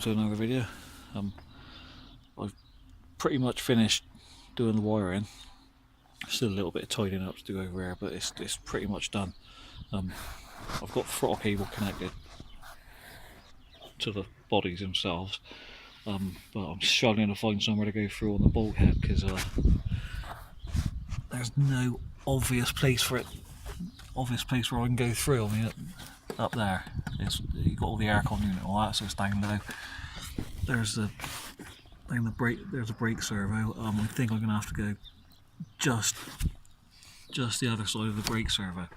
to another video. I've pretty much finished doing the wiring. Still a little bit of tidying up to do over here, but it's pretty much done. I've got the throttle cable connected to the bodies themselves, but I'm struggling to find somewhere to go through on the bulkhead because there's no obvious place for it. Obvious place where I can go through. I mean, up there, you've got all the aircon unit and all that, so it's down low. There's the brake. There's a brake servo. I think I'm gonna have to go just the other side of the brake servo.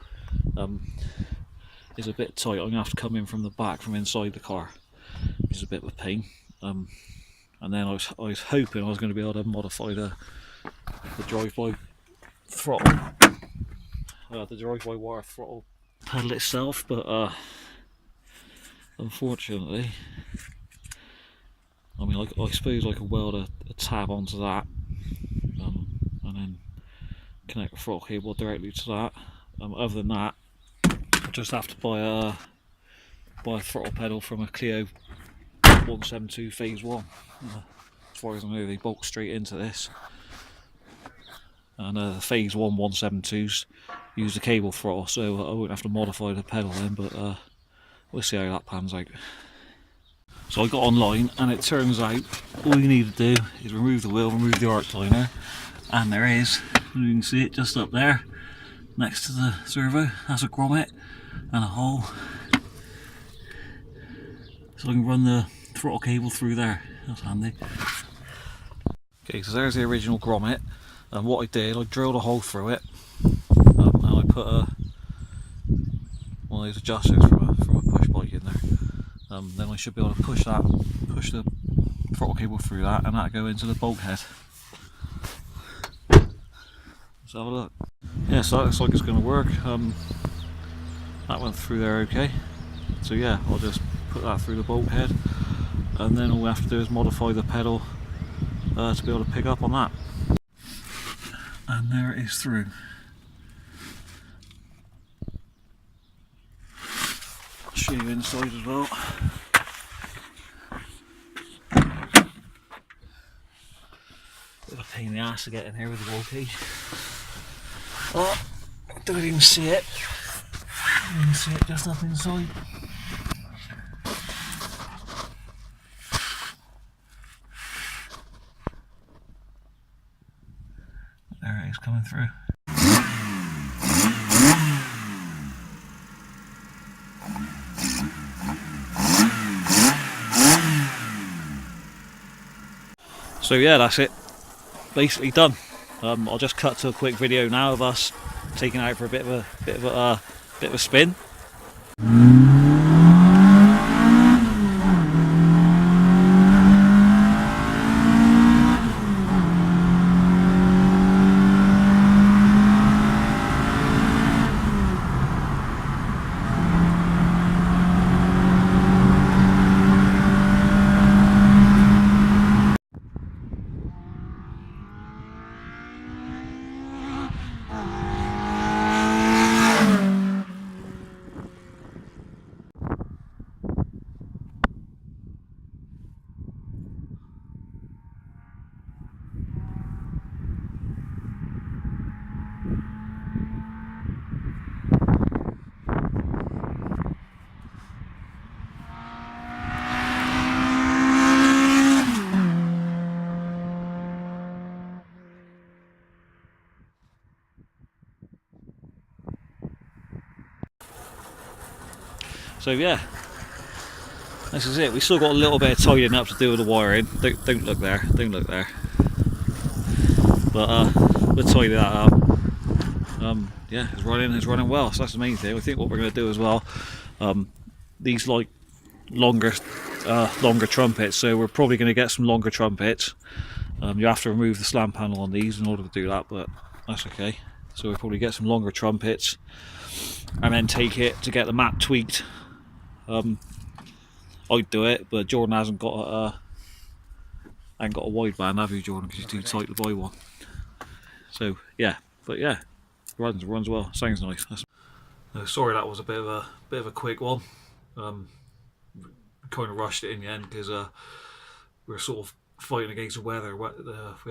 It's a bit tight. I'm gonna have to come in from the back, from inside the car. It's a bit of a pain. And then I was hoping I was going to be able to modify the drive-by throttle, the drive-by wire throttle pedal itself, but unfortunately, I mean, I suppose I could weld a tab onto that, and then connect the throttle cable directly to that. Other than that, I just have to buy a throttle pedal from a Clio 172 phase 1. As far as I know, they bolt straight into this. And the phase 1 172s use the cable throttle, so I won't have to modify the pedal then, but we'll see how that pans out. So I got online, and it turns out all you need to do is remove the wheel, remove the arc liner, and there is, you can see it just up there next to the servo. That's a grommet and a hole, so I can run the throttle cable through there. That's handy. Okay, so there's the original grommet, and what I did, I drilled a hole through it, and I put one of those adjusters from a push bike in there. Then I should be able to push the throttle cable through that, and that'll go into the bulkhead. Let's have a look. Yeah, so that looks like it's going to work. That went through there okay. So yeah, I'll just put that through the bulkhead, and then all we have to do is modify the pedal to be able to pick up on that. And there it is through. I'll show you inside as well. Bit of a pain in the ass to get in here with the roll cage. Oh, don't even see it. You can see it just up inside. There it is coming through. So yeah, that's it. Basically done. I'll just cut to a quick video now of us taking it out for a bit of a spin. So yeah, this is it. We still got a little bit of tidying up to do with the wiring. Don't look there. Don't look there. But we'll tidy that up. Yeah, it's running well. So that's the main thing. I think what we're going to do as well. These like longer trumpets. So we're probably going to get some longer trumpets. You have to remove the slam panel on these in order to do that, but that's okay. So we'll probably get some longer trumpets, and then take it to get the map tweaked. I'd do it, but Jordan hasn't got a wideband, have you, Jordan? Because he's too tight to buy one. So yeah, but yeah, runs well. Sounds nice. Sorry, that was a bit of a quick one. kind of rushed it in the end because we were sort of fighting against the weather. We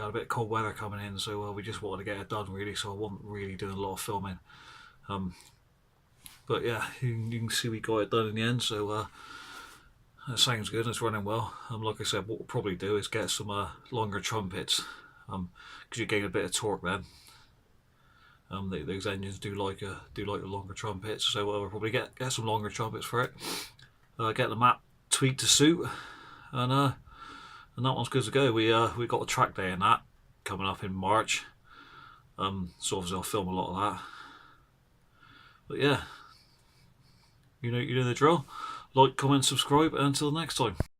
had a bit of cold weather coming in, so we just wanted to get it done really. So I wasn't really doing a lot of filming. But yeah, you can see we got it done in the end. So that sounds good. It's running well. Like I said, what we'll probably do is get some longer trumpets, because you gain a bit of torque then. Those engines do like the longer trumpets, so we'll probably get some longer trumpets for it. Get the map tweaked to suit, and that one's good to go. We got a track day in that coming up in March. So obviously I'll film a lot of that. But yeah, you know the drill. Like, comment, subscribe, and until next time.